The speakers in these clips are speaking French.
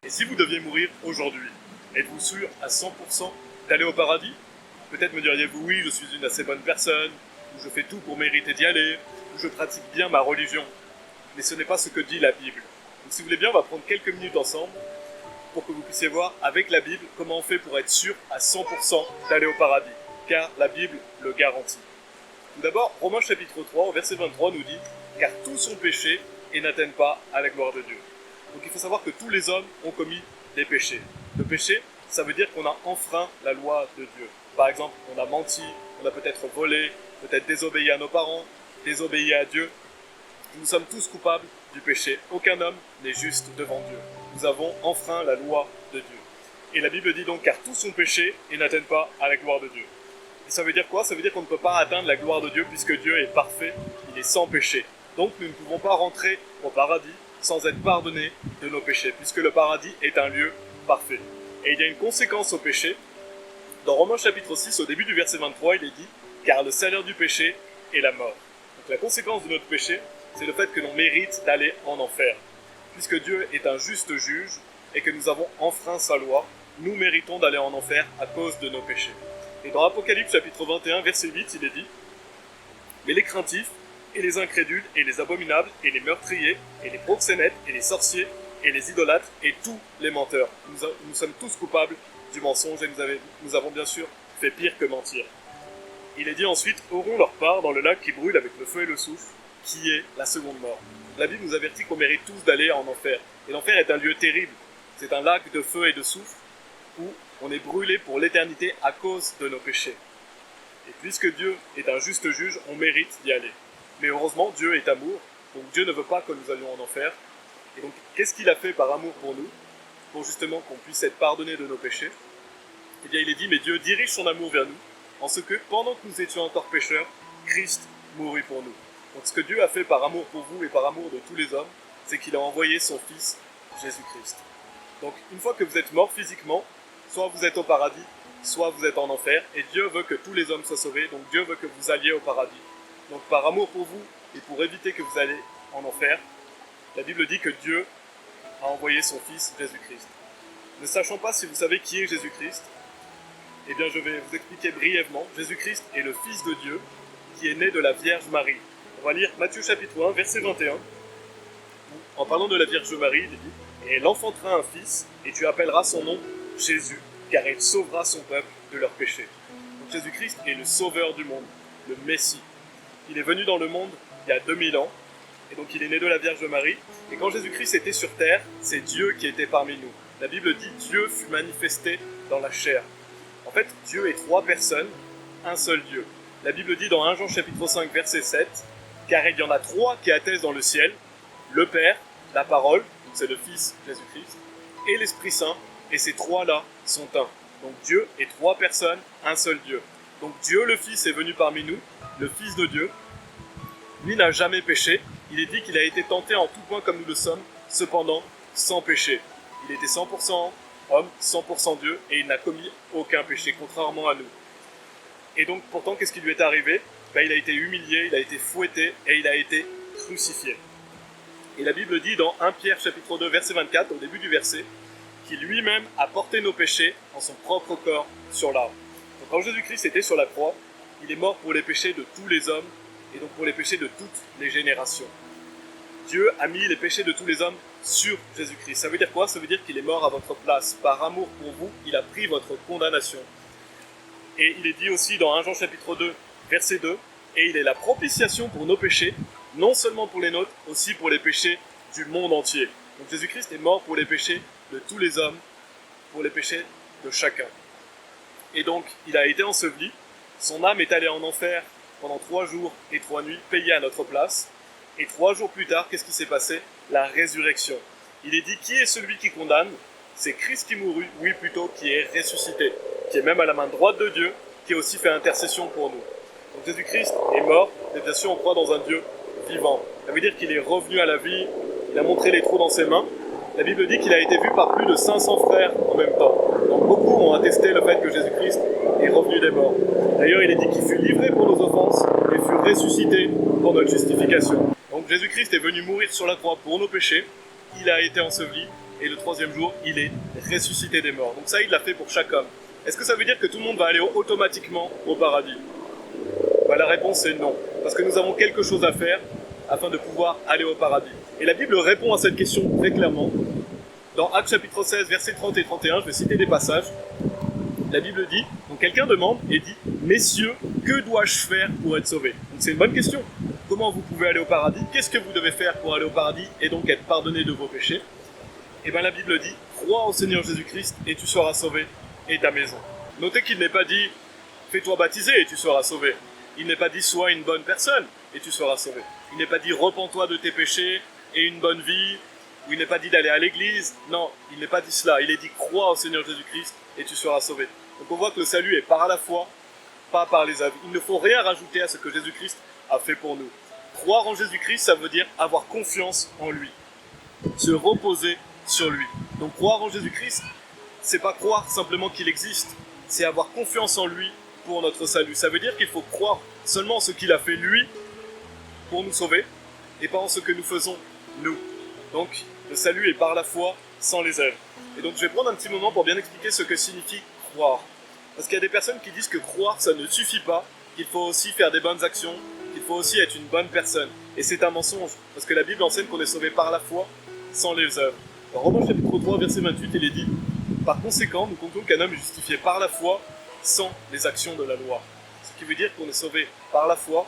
Et si vous deviez mourir aujourd'hui, êtes-vous sûr à 100% d'aller au paradis? Peut-être me diriez-vous oui, je suis une assez bonne personne, ou je fais tout pour mériter d'y aller, ou je pratique bien ma religion. Mais ce n'est pas ce que dit la Bible. Donc si vous voulez bien, on va prendre quelques minutes ensemble pour que vous puissiez voir avec la Bible comment on fait pour être sûr à 100% d'aller au paradis, car la Bible le garantit. Tout d'abord, Romains chapitre 3, au verset 23 nous dit « Car tous ont péché et n'atteignent pas à la gloire de Dieu ». Donc il faut savoir que tous les hommes ont commis des péchés. Le péché, ça veut dire qu'on a enfreint la loi de Dieu. Par exemple, on a menti, on a peut-être volé, peut-être désobéi à nos parents, désobéi à Dieu. Nous sommes tous coupables du péché. Aucun homme n'est juste devant Dieu. Nous avons enfreint la loi de Dieu. Et la Bible dit donc « Car tous ont péché et n'atteignent pas à la gloire de Dieu ». Et ça veut dire quoi? Ça veut dire qu'on ne peut pas atteindre la gloire de Dieu puisque Dieu est parfait, il est sans péché. Donc nous ne pouvons pas rentrer au paradis sans être pardonnés de nos péchés, puisque le paradis est un lieu parfait. Et il y a une conséquence au péché. Dans Romains chapitre 6, au début du verset 23, il est dit « Car le salaire du péché est la mort ». Donc la conséquence de notre péché, c'est le fait que l'on mérite d'aller en enfer. Puisque Dieu est un juste juge et que nous avons enfreint sa loi, nous méritons d'aller en enfer à cause de nos péchés. Et dans Apocalypse chapitre 21, verset 8, il est dit « Mais les craintifs, et les incrédules, et les abominables, et les meurtriers, et les proxénètes, et les sorciers, et les idolâtres, et tous les menteurs. Nous sommes tous coupables du mensonge, et nous avons bien sûr fait pire que mentir. » Il est dit ensuite « Auront leur part dans le lac qui brûle avec le feu et le soufre, qui est la seconde mort. » La Bible nous avertit qu'on mérite tous d'aller en enfer. Et l'enfer est un lieu terrible. C'est un lac de feu et de soufre, où on est brûlé pour l'éternité à cause de nos péchés. Et puisque Dieu est un juste juge, on mérite d'y aller. Mais heureusement, Dieu est amour, donc Dieu ne veut pas que nous allions en enfer. Et donc, qu'est-ce qu'il a fait par amour pour nous, pour justement qu'on puisse être pardonné de nos péchés? Eh bien, il est dit, mais Dieu dirige son amour vers nous, en ce que, pendant que nous étions encore pécheurs, Christ mourut pour nous. Donc, ce que Dieu a fait par amour pour vous et par amour de tous les hommes, c'est qu'il a envoyé son Fils, Jésus-Christ. Donc, une fois que vous êtes mort physiquement, soit vous êtes au paradis, soit vous êtes en enfer, et Dieu veut que tous les hommes soient sauvés, donc Dieu veut que vous alliez au paradis. Donc par amour pour vous, et pour éviter que vous alliez en enfer, la Bible dit que Dieu a envoyé son Fils Jésus-Christ. Ne sachant pas si vous savez qui est Jésus-Christ, eh bien je vais vous expliquer brièvement. Jésus-Christ est le Fils de Dieu, qui est né de la Vierge Marie. On va lire Matthieu chapitre 1, verset 21. En parlant de la Vierge Marie, il dit « Et elle enfantera un fils, et tu appelleras son nom Jésus, car il sauvera son peuple de leurs péchés. » Donc Jésus-Christ est le sauveur du monde, le Messie. Il est venu dans le monde il y a 2000 ans, et donc il est né de la Vierge Marie. Et quand Jésus-Christ était sur terre, c'est Dieu qui était parmi nous. La Bible dit « Dieu fut manifesté dans la chair ». En fait, Dieu est trois personnes, un seul Dieu. La Bible dit dans 1 Jean chapitre 5, verset 7, « Car il y en a trois qui attestent dans le ciel, le Père, la Parole, c'est le Fils Jésus-Christ, et l'Esprit Saint, et ces trois-là sont un. » Donc Dieu est trois personnes, un seul Dieu. Donc Dieu le Fils est venu parmi nous, le Fils de Dieu. Lui n'a jamais péché. Il est dit qu'il a été tenté en tout point comme nous le sommes, cependant sans péché. Il était 100% homme, 100% Dieu, et il n'a commis aucun péché, contrairement à nous. Et donc pourtant, qu'est-ce qui lui est arrivé? Il a été humilié, il a été fouetté, et il a été crucifié. Et la Bible dit dans 1 Pierre chapitre 2, verset 24, au début du verset, qu'il lui-même a porté nos péchés en son propre corps sur l'arbre. Donc quand Jésus-Christ était sur la croix, il est mort pour les péchés de tous les hommes, et donc pour les péchés de toutes les générations. Dieu a mis les péchés de tous les hommes sur Jésus-Christ. Ça veut dire quoi? Ça veut dire qu'il est mort à votre place. Par amour pour vous, il a pris votre condamnation. Et il est dit aussi dans 1 Jean chapitre 2, verset 2, « Et il est la propitiation pour nos péchés, non seulement pour les nôtres, aussi pour les péchés du monde entier. » Donc Jésus-Christ est mort pour les péchés de tous les hommes, pour les péchés de chacun. Et donc, il a été enseveli. Son âme est allée en enfer pendant 3 jours et 3 nuits, payée à notre place. Et 3 jours plus tard, qu'est-ce qui s'est passé? La résurrection. Il est dit, qui est celui qui condamne? C'est Christ qui mourut, oui plutôt, qui est ressuscité, qui est même à la main droite de Dieu, qui a aussi fait intercession pour nous. Donc Jésus-Christ est mort, mais bien sûr on croit dans un Dieu vivant. Ça veut dire qu'il est revenu à la vie, il a montré les trous dans ses mains. La Bible dit qu'il a été vu par plus de 500 frères en même temps. Donc beaucoup ont attesté le fait que Jésus-Christ est revenu des morts. D'ailleurs, il est dit qu'il fut livré pour nos offenses et fut ressuscité pour notre justification. Donc Jésus-Christ est venu mourir sur la croix pour nos péchés, il a été enseveli et le troisième jour, il est ressuscité des morts. Donc ça, il l'a fait pour chaque homme. Est-ce que ça veut dire que tout le monde va aller automatiquement au paradis ? La réponse est non, parce que nous avons quelque chose à faire afin de pouvoir aller au paradis. Et la Bible répond à cette question très clairement. Dans Actes chapitre 16, versets 30 et 31, je vais citer des passages. La Bible dit, donc quelqu'un demande et dit « Messieurs, que dois-je faire pour être sauvé ?» Donc c'est une bonne question. Comment vous pouvez aller au paradis ? Qu'est-ce que vous devez faire pour aller au paradis et donc être pardonné de vos péchés ? Et bien la Bible dit « Crois au Seigneur Jésus-Christ et tu seras sauvé et ta maison. » Notez qu'il n'est pas dit « Fais-toi baptiser et tu seras sauvé ». Il n'est pas dit « Sois une bonne personne et tu seras sauvé ». Il n'est pas dit « Repens-toi de tes péchés et une bonne vie ». Ou il n'est pas dit d'aller à l'église. Non, il n'est pas dit cela. Il est dit « Crois au Seigneur Jésus-Christ et tu seras sauvé ». Donc on voit que le salut est par la foi, pas par les œuvres. Il ne faut rien rajouter à ce que Jésus-Christ a fait pour nous. Croire en Jésus-Christ, ça veut dire avoir confiance en lui, se reposer sur lui. Donc croire en Jésus-Christ, c'est pas croire simplement qu'il existe, c'est avoir confiance en lui pour notre salut. Ça veut dire qu'il faut croire seulement en ce qu'il a fait lui pour nous sauver, et pas en ce que nous faisons nous. Donc le salut est par la foi, sans les œuvres. Et donc je vais prendre un petit moment pour bien expliquer ce que signifie croire. Parce qu'il y a des personnes qui disent que croire, ça ne suffit pas, qu'il faut aussi faire des bonnes actions, qu'il faut aussi être une bonne personne. Et c'est un mensonge, parce que la Bible enseigne qu'on est sauvé par la foi, sans les œuvres. Dans Romains chapitre 3, verset 28, il est dit « Par conséquent, nous comptons qu'un homme est justifié par la foi, sans les actions de la loi. » Ce qui veut dire qu'on est sauvé par la foi,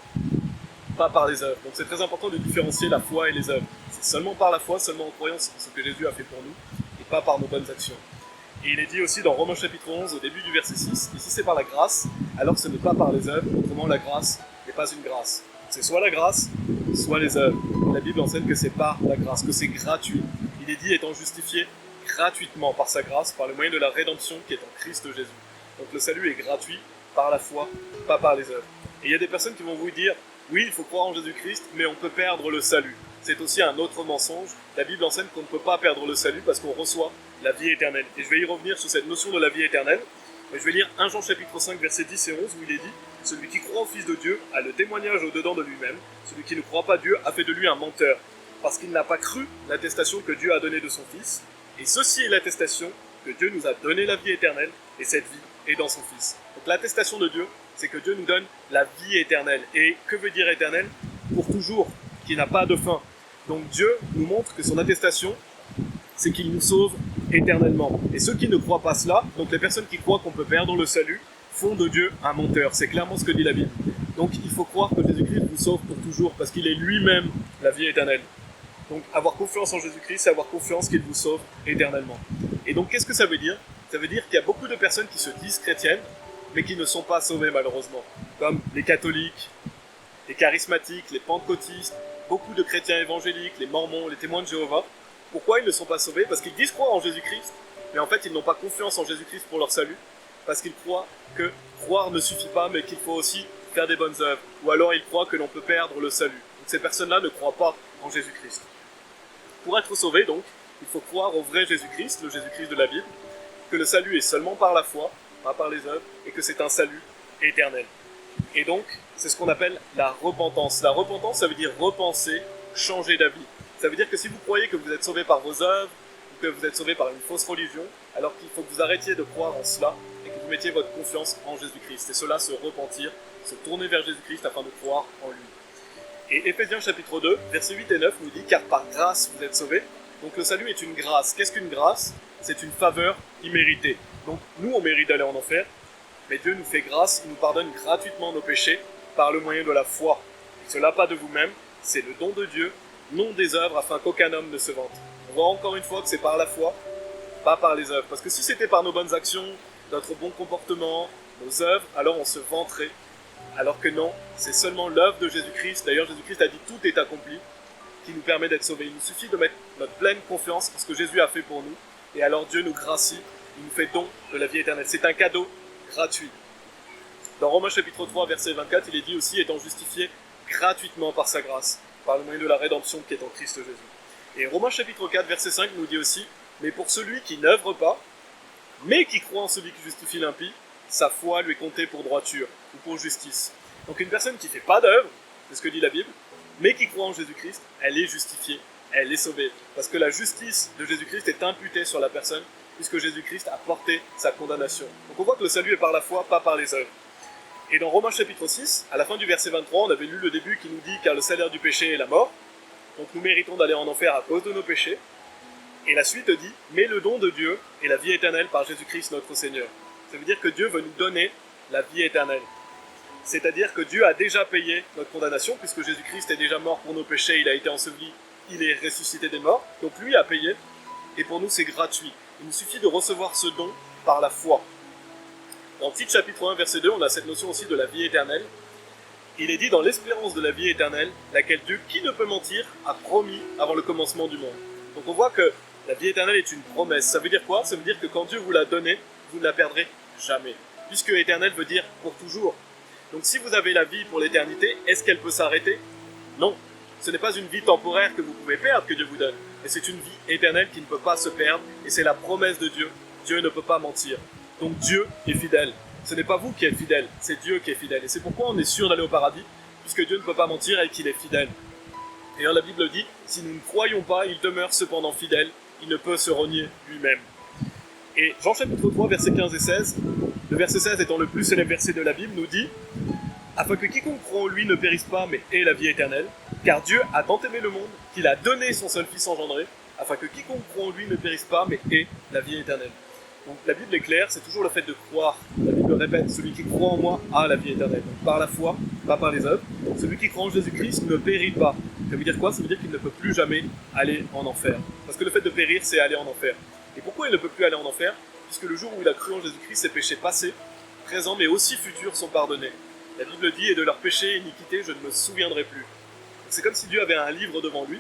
pas par les œuvres. Donc c'est très important de différencier la foi et les œuvres. C'est seulement par la foi, seulement en croyant en ce que Jésus a fait pour nous, et pas par nos bonnes actions. Et il est dit aussi dans Romains chapitre 11, au début du verset 6, « Et si c'est par la grâce, alors ce n'est pas par les œuvres, autrement la grâce n'est pas une grâce. » C'est soit la grâce, soit les œuvres. La Bible enseigne que c'est par la grâce, que c'est gratuit. Il est dit étant justifié gratuitement par sa grâce, par le moyen de la rédemption qui est en Christ Jésus. Donc le salut est gratuit par la foi, pas par les œuvres. Et il y a des personnes qui vont vous dire, oui, il faut croire en Jésus-Christ, mais on peut perdre le salut. C'est aussi un autre mensonge. La Bible enseigne qu'on ne peut pas perdre le salut parce qu'on reçoit la vie éternelle. Et je vais y revenir sur cette notion de la vie éternelle. Mais je vais lire 1 Jean chapitre 5, versets 10 et 11, où il est dit « Celui qui croit au Fils de Dieu a le témoignage au-dedans de lui-même. Celui qui ne croit pas Dieu a fait de lui un menteur, parce qu'il n'a pas cru l'attestation que Dieu a donnée de son Fils. Et ceci est l'attestation que Dieu nous a donné la vie éternelle, et cette vie est dans son Fils. » Donc l'attestation de Dieu, c'est que Dieu nous donne la vie éternelle. Et que veut dire éternelle ? Pour toujours, qui n'a pas de fin. Donc Dieu nous montre que son attestation, c'est qu'il nous sauve éternellement. Et ceux qui ne croient pas cela, donc les personnes qui croient qu'on peut perdre le salut, font de Dieu un menteur. C'est clairement ce que dit la Bible. Donc il faut croire que Jésus-Christ vous sauve pour toujours, parce qu'il est lui-même la vie éternelle. Donc avoir confiance en Jésus-Christ, c'est avoir confiance qu'il vous sauve éternellement. Et donc qu'est-ce que ça veut dire ? Ça veut dire qu'il y a beaucoup de personnes qui se disent chrétiennes, mais qui ne sont pas sauvées malheureusement. Comme les catholiques, les charismatiques, les pentecôtistes, beaucoup de chrétiens évangéliques, les mormons, les témoins de Jéhovah. Pourquoi ils ne sont pas sauvés ? Parce qu'ils disent croire en Jésus-Christ, mais en fait ils n'ont pas confiance en Jésus-Christ pour leur salut, parce qu'ils croient que croire ne suffit pas, mais qu'il faut aussi faire des bonnes œuvres, ou alors ils croient que l'on peut perdre le salut. Donc ces personnes-là ne croient pas en Jésus-Christ. Pour être sauvé, donc, il faut croire au vrai Jésus-Christ, le Jésus-Christ de la Bible, que le salut est seulement par la foi, pas par les œuvres, et que c'est un salut éternel. Et donc, c'est ce qu'on appelle la repentance. La repentance, ça veut dire repenser, changer d'avis. Ça veut dire que si vous croyez que vous êtes sauvé par vos œuvres, ou que vous êtes sauvé par une fausse religion, alors qu'il faut que vous arrêtiez de croire en cela, et que vous mettiez votre confiance en Jésus-Christ. Et cela, se repentir, se tourner vers Jésus-Christ afin de croire en lui. Et Éphésiens chapitre 2, versets 8 et 9 nous dit « Car par grâce vous êtes sauvés ». Donc le salut est une grâce. Qu'est-ce qu'une grâce ? C'est une faveur imméritée. Donc nous, on mérite d'aller en enfer, mais Dieu nous fait grâce, il nous pardonne gratuitement nos péchés par le moyen de la foi. Et cela pas de vous-même, c'est le don de Dieu, non des œuvres, afin qu'aucun homme ne se vante. On voit encore une fois que c'est par la foi, pas par les œuvres. Parce que si c'était par nos bonnes actions, notre bon comportement, nos œuvres, alors on se vanterait. Alors que non, c'est seulement l'œuvre de Jésus-Christ. D'ailleurs, Jésus-Christ a dit « tout est accompli » qui nous permet d'être sauvés. Il nous suffit de mettre notre pleine confiance en ce que Jésus a fait pour nous. Et alors Dieu nous gracie, il nous fait don de la vie éternelle. C'est un cadeau gratuit. Dans Romains chapitre 3, verset 24, il est dit aussi « étant justifié gratuitement par sa grâce, par le moyen de la rédemption qui est en Christ Jésus. » Et Romains chapitre 4, verset 5 nous dit aussi « Mais pour celui qui n'œuvre pas, mais qui croit en celui qui justifie l'impie, sa foi lui est comptée pour droiture ou pour justice. » Donc une personne qui ne fait pas d'œuvre, c'est ce que dit la Bible, mais qui croit en Jésus-Christ, elle est justifiée elle est sauvée. Parce que la justice de Jésus-Christ est imputée sur la personne, puisque Jésus-Christ a porté sa condamnation. Donc on voit que le salut est par la foi, pas par les œuvres. Et dans Romains chapitre 6, à la fin du verset 23, on avait lu le début qui nous dit « Car le salaire du péché est la mort », donc nous méritons d'aller en enfer à cause de nos péchés. Et la suite dit « Mais le don de Dieu est la vie éternelle par Jésus-Christ notre Seigneur ». Ça veut dire que Dieu veut nous donner la vie éternelle. C'est-à-dire que Dieu a déjà payé notre condamnation, puisque Jésus-Christ est déjà mort pour nos péchés, il a été enseveli, il est ressuscité des morts, donc lui a payé, et pour nous c'est gratuit. Il nous suffit de recevoir ce don par la foi. Dans Tite chapitre 1, verset 2, on a cette notion aussi de la vie éternelle. Il est dit dans l'espérance de la vie éternelle, laquelle Dieu, qui ne peut mentir, a promis avant le commencement du monde. Donc on voit que la vie éternelle est une promesse. Ça veut dire quoi? Ça veut dire que quand Dieu vous l'a donnée, vous ne la perdrez jamais. Puisque éternel veut dire pour toujours. Donc si vous avez la vie pour l'éternité, est-ce qu'elle peut s'arrêter? Non. Ce n'est pas une vie temporaire que vous pouvez perdre que Dieu vous donne, mais c'est une vie éternelle qui ne peut pas se perdre, et c'est la promesse de Dieu. Dieu ne peut pas mentir. Donc Dieu est fidèle. Ce n'est pas vous qui êtes fidèle, c'est Dieu qui est fidèle. Et c'est pourquoi on est sûr d'aller au paradis, puisque Dieu ne peut pas mentir et qu'il est fidèle. D'ailleurs la Bible dit, si nous ne croyons pas, il demeure cependant fidèle, il ne peut se renier lui-même. Et Jean chapitre 3, versets 15 et 16, le verset 16 étant le plus célèbre verset de la Bible, nous dit « Afin que quiconque croit en lui ne périsse pas, mais ait la vie éternelle, car Dieu a tant aimé le monde qu'il a donné son seul Fils engendré, afin que quiconque croit en lui ne périsse pas, mais ait la vie éternelle. » Donc la Bible est claire, c'est toujours le fait de croire. La Bible répète, celui qui croit en moi a la vie éternelle. Donc par la foi, pas par les œuvres. Celui qui croit en Jésus-Christ ne périt pas. Ça veut dire quoi? Ça veut dire qu'il ne peut plus jamais aller en enfer. Parce que le fait de périr, c'est aller en enfer. Et pourquoi il ne peut plus aller en enfer? Puisque le jour où il a cru en Jésus-Christ, ses péchés passés, présents, mais aussi futurs sont pardonnés. La Bible dit, et de leurs péchés et iniquités, je ne me souviendrai plus. Donc c'est comme si Dieu avait un livre devant lui,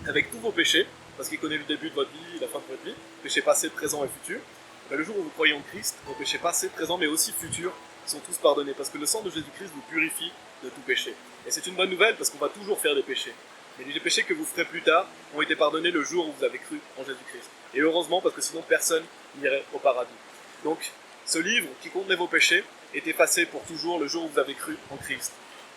avec tous vos péchés, parce qu'il connaît le début de votre vie, la fin de votre vie, péchés passés, présents et futurs. Ben, le jour où vous croyez en Christ, vos péchés passés, présents, mais aussi futurs, sont tous pardonnés, parce que le sang de Jésus-Christ vous purifie de tout péché. Et c'est une bonne nouvelle, parce qu'on va toujours faire des péchés. Mais les péchés que vous ferez plus tard ont été pardonnés le jour où vous avez cru en Jésus-Christ. Et heureusement, parce que sinon personne n'irait au paradis. Donc, ce livre qui contenait vos péchés est effacé pour toujours le jour où vous avez cru en Christ.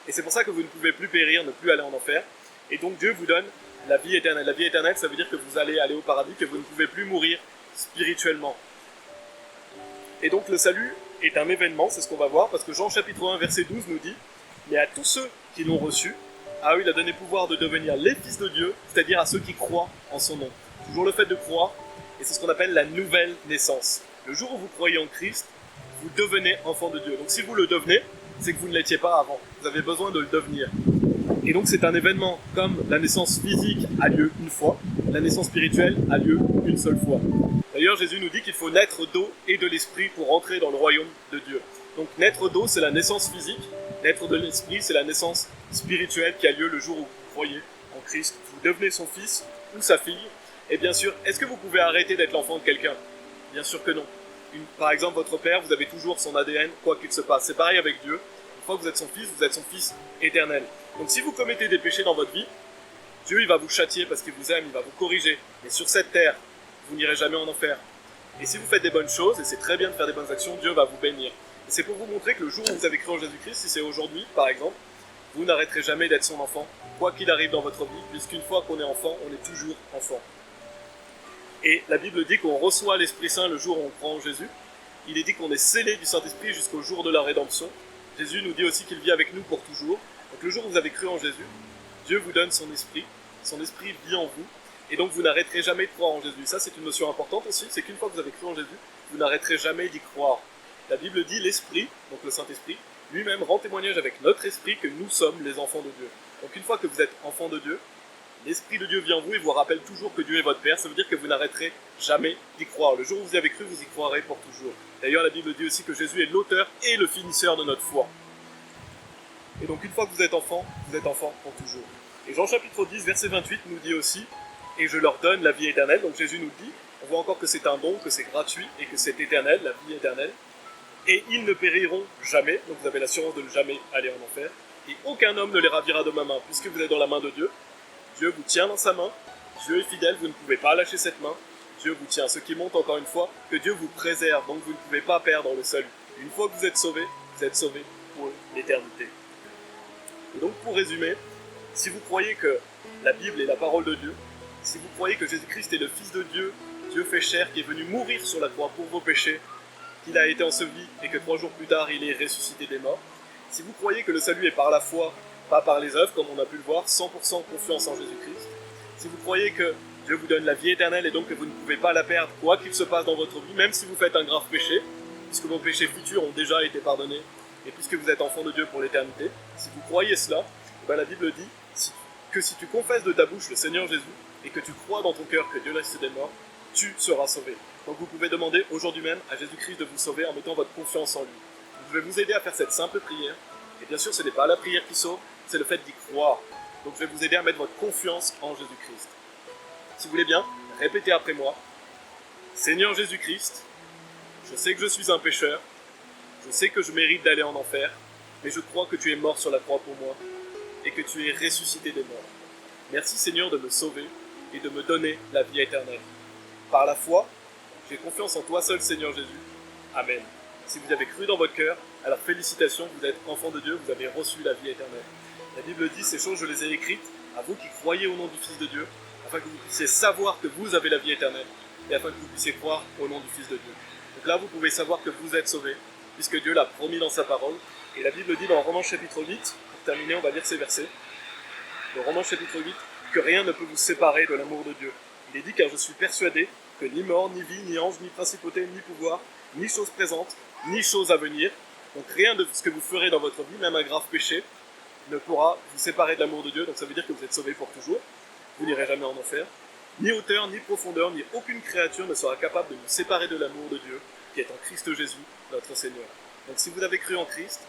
Et c'est pour ça que vous ne pouvez plus périr, ne plus aller en enfer. Et donc Dieu vous donne la vie éternelle. La vie éternelle, ça veut dire que vous allez aller au paradis, que vous ne pouvez plus mourir spirituellement. Et donc le salut est un événement, c'est ce qu'on va voir, parce que Jean chapitre 1, verset 12 nous dit « Mais à tous ceux qui l'ont reçu, à eux il a donné pouvoir de devenir les fils de Dieu, c'est-à-dire à ceux qui croient en son nom. » Toujours le fait de croire, et c'est ce qu'on appelle la nouvelle naissance. Le jour où vous croyez en Christ, vous devenez enfant de Dieu. Donc si vous le devenez, c'est que vous ne l'étiez pas avant. Vous avez besoin de le devenir. Et donc c'est un événement comme la naissance physique a lieu une fois, la naissance spirituelle a lieu une seule fois. D'ailleurs Jésus nous dit qu'il faut naître d'eau et de l'esprit pour entrer dans le royaume de Dieu. Donc naître d'eau c'est la naissance physique, naître de l'esprit c'est la naissance spirituelle qui a lieu le jour où vous croyez en Christ. Vous devenez son fils ou sa fille. Et bien sûr, est-ce que vous pouvez arrêter d'être l'enfant de quelqu'un? Bien sûr que non. Par exemple, votre père, vous avez toujours son ADN, quoi qu'il se passe. C'est pareil avec Dieu. Une fois que vous êtes son fils éternel. Donc si vous commettez des péchés dans votre vie, Dieu il va vous châtier parce qu'il vous aime, il va vous corriger. Mais sur cette terre, vous n'irez jamais en enfer. Et si vous faites des bonnes choses, et c'est très bien de faire des bonnes actions, Dieu va vous bénir. Et c'est pour vous montrer que le jour où vous avez cru en Jésus-Christ, si c'est aujourd'hui, par exemple, vous n'arrêterez jamais d'être son enfant, quoi qu'il arrive dans votre vie, puisqu'une fois qu'on est enfant, on est toujours enfant. Et la Bible dit qu'on reçoit l'Esprit Saint le jour où on croit en Jésus. Il est dit qu'on est scellé du Saint-Esprit jusqu'au jour de la rédemption. Jésus nous dit aussi qu'il vit avec nous pour toujours. Donc le jour où vous avez cru en Jésus, Dieu vous donne son esprit vit en vous, et donc vous n'arrêterez jamais de croire en Jésus. Ça c'est une notion importante aussi, c'est qu'une fois que vous avez cru en Jésus, vous n'arrêterez jamais d'y croire. La Bible dit l'Esprit, donc le Saint-Esprit, lui-même rend témoignage avec notre esprit que nous sommes les enfants de Dieu. Donc une fois que vous êtes enfant de Dieu, l'Esprit de Dieu vient en vous et vous rappelle toujours que Dieu est votre Père. Ça veut dire que vous n'arrêterez jamais d'y croire. Le jour où vous y avez cru, vous y croirez pour toujours. D'ailleurs, la Bible dit aussi que Jésus est l'auteur et le finisseur de notre foi. Et donc, une fois que vous êtes enfant pour toujours. Et Jean chapitre 10, verset 28 nous dit aussi « Et je leur donne la vie éternelle ». Donc Jésus nous dit, on voit encore que c'est un don, que c'est gratuit et que c'est éternel, la vie éternelle. Et ils ne périront jamais, donc vous avez l'assurance de ne jamais aller en enfer. Et aucun homme ne les ravira de ma main, puisque vous êtes dans la main de Dieu. Dieu vous tient dans sa main, Dieu est fidèle, vous ne pouvez pas lâcher cette main, Dieu vous tient. Ce qui montre encore une fois que Dieu vous préserve, donc vous ne pouvez pas perdre le salut. Une fois que vous êtes sauvé pour l'éternité. Et donc pour résumer, Si vous croyez que la Bible est la parole de Dieu, si vous croyez que Jésus-Christ est le Fils de Dieu, Dieu fait chair, qui est venu mourir sur la croix pour vos péchés, qu'il a été enseveli et que 3 jours plus tard il est ressuscité des morts, si vous croyez que le salut est par la foi, pas par les œuvres, comme on a pu le voir, 100% confiance en Jésus-Christ, si vous croyez que Dieu vous donne la vie éternelle et donc que vous ne pouvez pas la perdre quoi qu'il se passe dans votre vie, même si vous faites un grave péché, puisque vos péchés futurs ont déjà été pardonnés, et puisque vous êtes enfant de Dieu pour l'éternité, si vous croyez cela, la Bible dit que si tu confesses de ta bouche le Seigneur Jésus, et que tu crois dans ton cœur que Dieu l'a ressuscité des morts, tu seras sauvé. Donc vous pouvez demander aujourd'hui même à Jésus-Christ de vous sauver en mettant votre confiance en lui. Je vais vous aider à faire cette simple prière, et bien sûr ce n'est pas la prière qui sauve, c'est le fait d'y croire. Donc je vais vous aider à mettre votre confiance en Jésus-Christ. Si vous voulez bien, répétez après moi. Seigneur Jésus-Christ, je sais que je suis un pécheur, je sais que je mérite d'aller en enfer, mais je crois que tu es mort sur la croix pour moi, et que tu es ressuscité des morts. Merci Seigneur de me sauver et de me donner la vie éternelle. Par la foi, j'ai confiance en toi seul Seigneur Jésus. Amen. Si vous avez cru dans votre cœur, alors félicitations, vous êtes enfant de Dieu, vous avez reçu la vie éternelle. La Bible dit, ces choses je les ai écrites à vous qui croyez au nom du Fils de Dieu, afin que vous puissiez savoir que vous avez la vie éternelle, et afin que vous puissiez croire au nom du Fils de Dieu. Donc là, vous pouvez savoir que vous êtes sauvés, puisque Dieu l'a promis dans sa parole. Et la Bible dit dans Romains chapitre 8, pour terminer, on va lire ces versets, dans Romains chapitre 8, que rien ne peut vous séparer de l'amour de Dieu. Il est dit, car je suis persuadé que ni mort, ni vie, ni ange, ni principauté, ni pouvoir, ni chose présente, ni chose à venir, donc rien de ce que vous ferez dans votre vie, même un grave péché, ne pourra vous séparer de l'amour de Dieu. Donc ça veut dire que vous êtes sauvés pour toujours, vous n'irez jamais en enfer. Ni hauteur, ni profondeur, ni aucune créature ne sera capable de nous séparer de l'amour de Dieu, qui est en Christ Jésus, notre Seigneur. Donc si vous avez cru en Christ,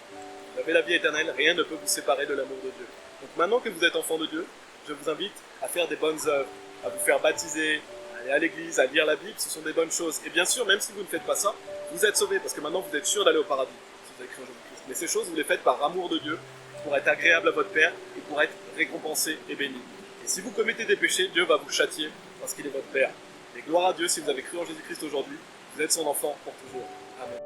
vous avez la vie éternelle, rien ne peut vous séparer de l'amour de Dieu. Donc maintenant que vous êtes enfant de Dieu, je vous invite à faire des bonnes œuvres, à vous faire baptiser, à aller à l'église, à lire la Bible, ce sont des bonnes choses. Et bien sûr, même si vous ne faites pas ça, vous êtes sauvés, parce que maintenant vous êtes sûr d'aller au paradis, si vous avez cru en Jésus-Christ. Mais ces choses, vous les faites par amour de Dieu, pour être agréable à votre Père, et pour être récompensé et béni. Et si vous commettez des péchés, Dieu va vous châtier, parce qu'il est votre Père. Et gloire à Dieu, si vous avez cru en Jésus-Christ aujourd'hui, vous êtes son enfant pour toujours. Amen.